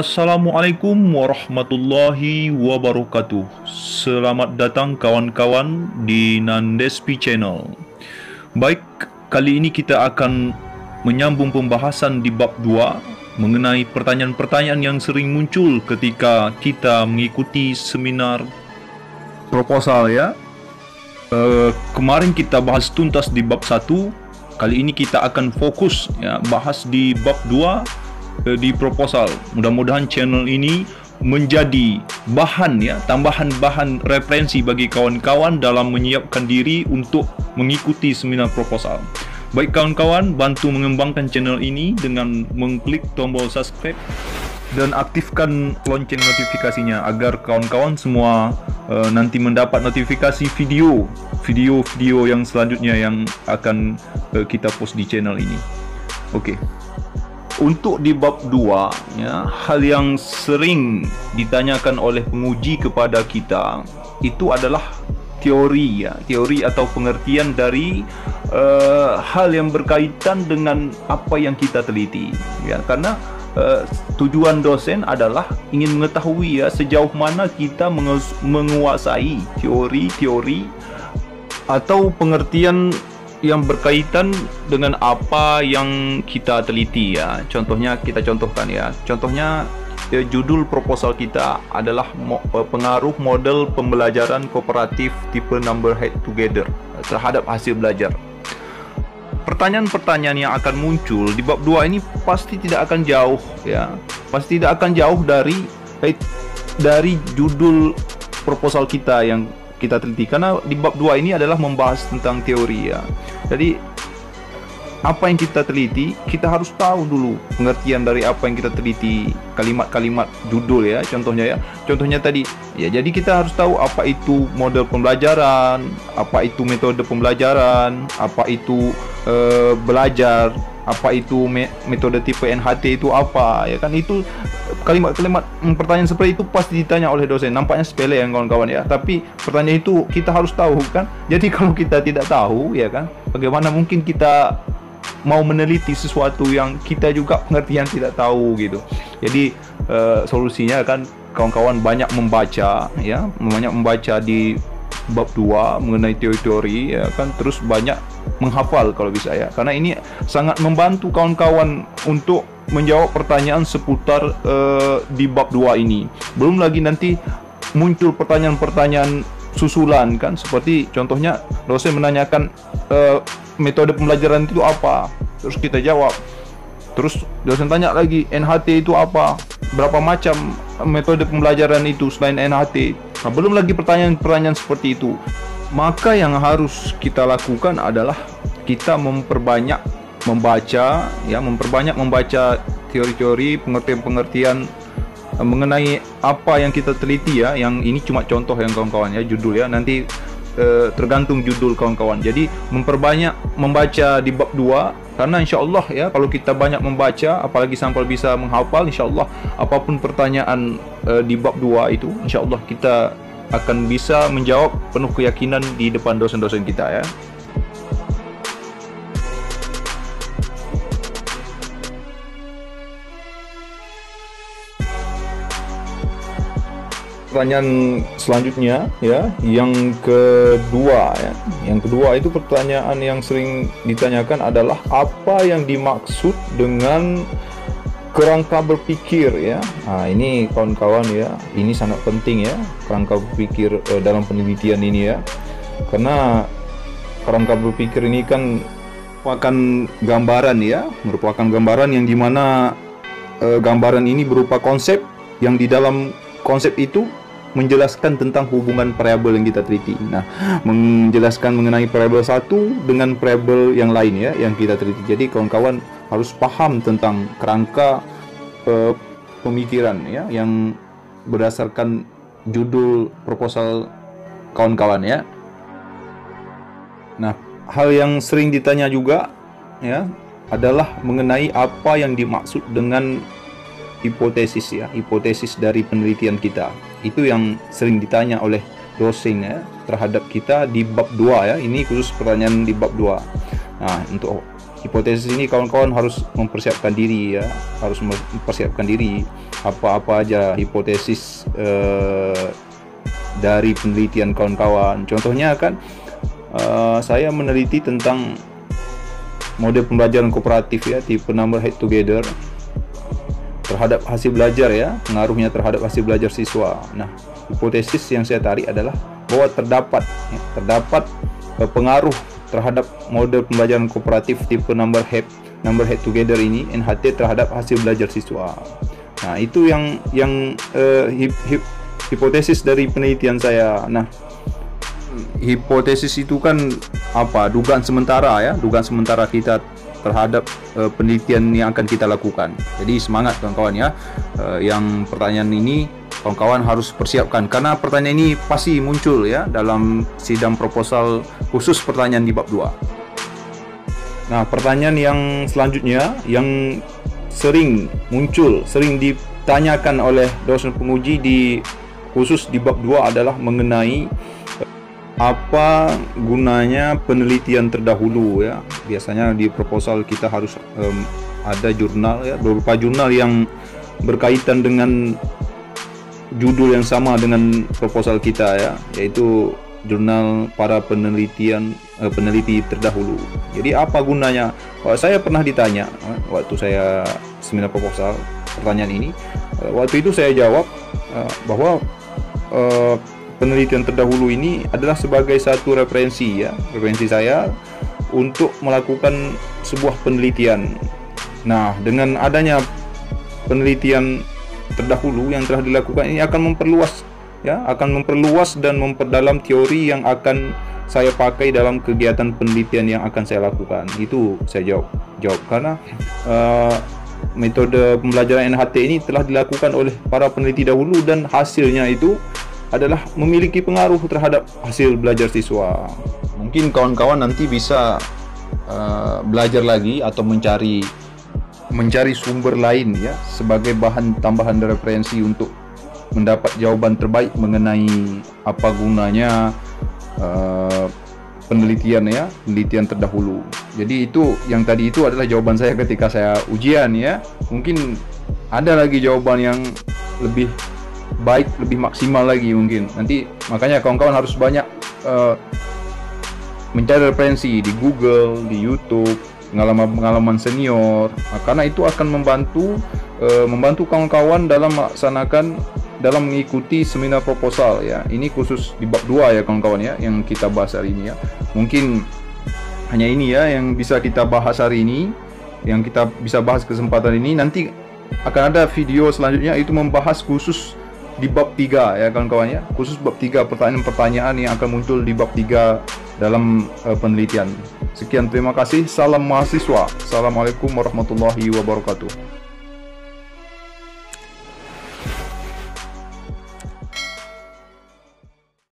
Assalamualaikum warahmatullahi wabarakatuh. Selamat datang kawan-kawan di Nandespi Channel. Baik, kali ini kita akan menyambung pembahasan di bab 2 mengenai pertanyaan-pertanyaan yang sering muncul ketika kita mengikuti seminar proposal ya. Kemarin kita bahas tuntas di bab 1. Kali ini kita akan fokus ya, bahas di bab 2 di proposal. Mudah-mudahan channel ini menjadi bahan ya, tambahan bahan referensi bagi kawan-kawan dalam menyiapkan diri untuk mengikuti seminar proposal. Baik kawan-kawan, bantu mengembangkan channel ini dengan mengklik tombol subscribe dan aktifkan lonceng notifikasinya agar kawan-kawan semua nanti mendapat notifikasi video yang selanjutnya yang akan kita post di channel ini. Oke. Untuk di bab 2 ya, hal yang sering ditanyakan oleh penguji kepada kita itu adalah teori ya, teori atau pengertian dari hal yang berkaitan dengan apa yang kita teliti ya, karena tujuan dosen adalah ingin mengetahui ya sejauh mana kita menguasai teori-teori atau pengertian yang berkaitan dengan apa yang kita teliti ya. Contohnya kita contohkan ya. Contohnya judul proposal kita adalah pengaruh model pembelajaran kooperatif tipe number head together terhadap hasil belajar. Pertanyaan-pertanyaan yang akan muncul di bab 2 ini pasti tidak akan jauh ya. Pasti tidak akan jauh dari judul proposal kita yang kita teliti, karena di bab 2 ini adalah membahas tentang teori ya. Jadi apa yang kita teliti, kita harus tahu dulu pengertian dari apa yang kita teliti, kalimat-kalimat judul ya, contohnya ya. Contohnya tadi ya, jadi kita harus tahu apa itu model pembelajaran, apa itu metode pembelajaran, apa itu belajar, apa itu metode tipe NHT itu apa ya kan. Itu kalimat-kalimat pertanyaan seperti itu pasti ditanya oleh dosen. Nampaknya sepele ya kawan-kawan ya, tapi pertanyaan itu kita harus tahu kan. Jadi kalau kita tidak tahu ya kan, bagaimana mungkin kita mau meneliti sesuatu yang kita juga pengertian tidak tahu gitu. Jadi solusinya kan kawan-kawan banyak membaca ya, banyak membaca di bab 2 mengenai teori-teori ya kan, terus banyak menghafal kalau bisa ya, karena ini sangat membantu kawan-kawan untuk menjawab pertanyaan seputar di bab 2 ini. Belum lagi nanti muncul pertanyaan-pertanyaan susulan kan, seperti contohnya dosen menanyakan metode pembelajaran itu apa, terus kita jawab. Terus dosen tanya lagi, NHT itu apa? Berapa macam metode pembelajaran itu selain NHT? Nah, belum lagi pertanyaan-pertanyaan seperti itu. Maka yang harus kita lakukan adalah kita memperbanyak membaca ya, memperbanyak membaca teori-teori, pengertian-pengertian mengenai apa yang kita teliti ya. Yang ini cuma contoh yang kawan-kawan ya, judul ya. Nanti tergantung judul kawan-kawan. Jadi memperbanyak membaca di bab 2, karena insya Allah ya, kalau kita banyak membaca apalagi sampai bisa menghafal, insya Allah apapun pertanyaan di bab 2 itu, insya Allah kita akan bisa menjawab penuh keyakinan di depan dosen-dosen kita ya. Pertanyaan selanjutnya ya, yang kedua ya. Yang kedua itu pertanyaan yang sering ditanyakan adalah apa yang dimaksud dengan kerangka berpikir ya. Nah, ini kawan-kawan ya, ini sangat penting ya, kerangka berpikir dalam penelitian ini ya. Karena kerangka berpikir ini kan merupakan gambaran ya, merupakan gambaran yang dimana gambaran ini berupa konsep yang di dalam konsep itu menjelaskan tentang hubungan variabel yang kita teliti. Nah, menjelaskan mengenai variabel satu dengan variabel yang lain ya, yang kita teliti. Jadi kawan-kawan harus paham tentang kerangka pemikiran ya, yang berdasarkan judul proposal kawan-kawan ya. Nah, hal yang sering ditanya juga ya adalah mengenai apa yang dimaksud dengan hipotesis ya, hipotesis dari penelitian kita. Itu yang sering ditanya oleh dosen ya terhadap kita di bab 2 ya. Ini khusus pertanyaan di bab 2. Nah, untuk hipotesis ini kawan-kawan harus mempersiapkan diri ya, harus mempersiapkan diri apa-apa aja hipotesis dari penelitian kawan-kawan. Contohnya kan saya meneliti tentang model pembelajaran kooperatif ya, tipe number head together terhadap hasil belajar ya, pengaruhnya terhadap hasil belajar siswa. Nah, hipotesis yang saya tarik adalah bahwa terdapat pengaruh terhadap model pembelajaran kooperatif tipe number head together ini NHT terhadap hasil belajar siswa. Nah, itu yang hipotesis dari penelitian saya. Nah, hipotesis itu kan apa? Dugaan sementara ya, dugaan sementara kita terhadap penelitian yang akan kita lakukan. Jadi semangat kawan-kawan ya. Yang pertanyaan ini kawan-kawan harus persiapkan karena pertanyaan ini pasti muncul ya dalam sidang proposal khusus pertanyaan di bab 2. Nah, pertanyaan yang selanjutnya yang sering muncul, sering ditanyakan oleh dosen penguji khusus di bab 2 adalah mengenai apa gunanya penelitian terdahulu ya. Biasanya di proposal kita harus ada jurnal ya, beberapa jurnal yang berkaitan dengan judul yang sama dengan proposal kita ya, yaitu jurnal para peneliti terdahulu. Jadi apa gunanya? Saya pernah ditanya waktu saya seminar proposal pertanyaan ini. Waktu itu saya jawab bahwa penelitian terdahulu ini adalah sebagai satu referensi ya, referensi saya untuk melakukan sebuah penelitian. Nah, dengan adanya penelitian terdahulu yang telah dilakukan ini akan memperluas dan memperdalam teori yang akan saya pakai dalam kegiatan penelitian yang akan saya lakukan. Itu saya jawab karena metode pembelajaran NHT ini telah dilakukan oleh para peneliti dahulu dan hasilnya itu adalah memiliki pengaruh terhadap hasil belajar siswa. Mungkin kawan-kawan nanti bisa belajar lagi atau mencari sumber lain ya sebagai bahan tambahan referensi untuk mendapat jawaban terbaik mengenai apa gunanya penelitian terdahulu. Jadi itu yang tadi itu adalah jawaban saya ketika saya ujian ya. Mungkin ada lagi jawaban yang lebih baik, lebih maksimal lagi mungkin. Nanti makanya kawan-kawan harus banyak mencari referensi di Google, di YouTube, pengalaman senior. Nah, karena itu akan membantu kawan-kawan dalam mengikuti seminar proposal ya. Ini khusus di bab 2 ya kawan-kawan ya yang kita bahas hari ini ya. Mungkin hanya ini ya yang bisa kita bahas hari ini, yang kita bisa bahas kesempatan ini. Nanti akan ada video selanjutnya itu membahas khusus di bab 3 ya kawan-kawan ya, khusus bab 3, pertanyaan-pertanyaan yang akan muncul di bab 3 dalam penelitian. Sekian, terima kasih. Salam mahasiswa. Assalamualaikum warahmatullahi wabarakatuh.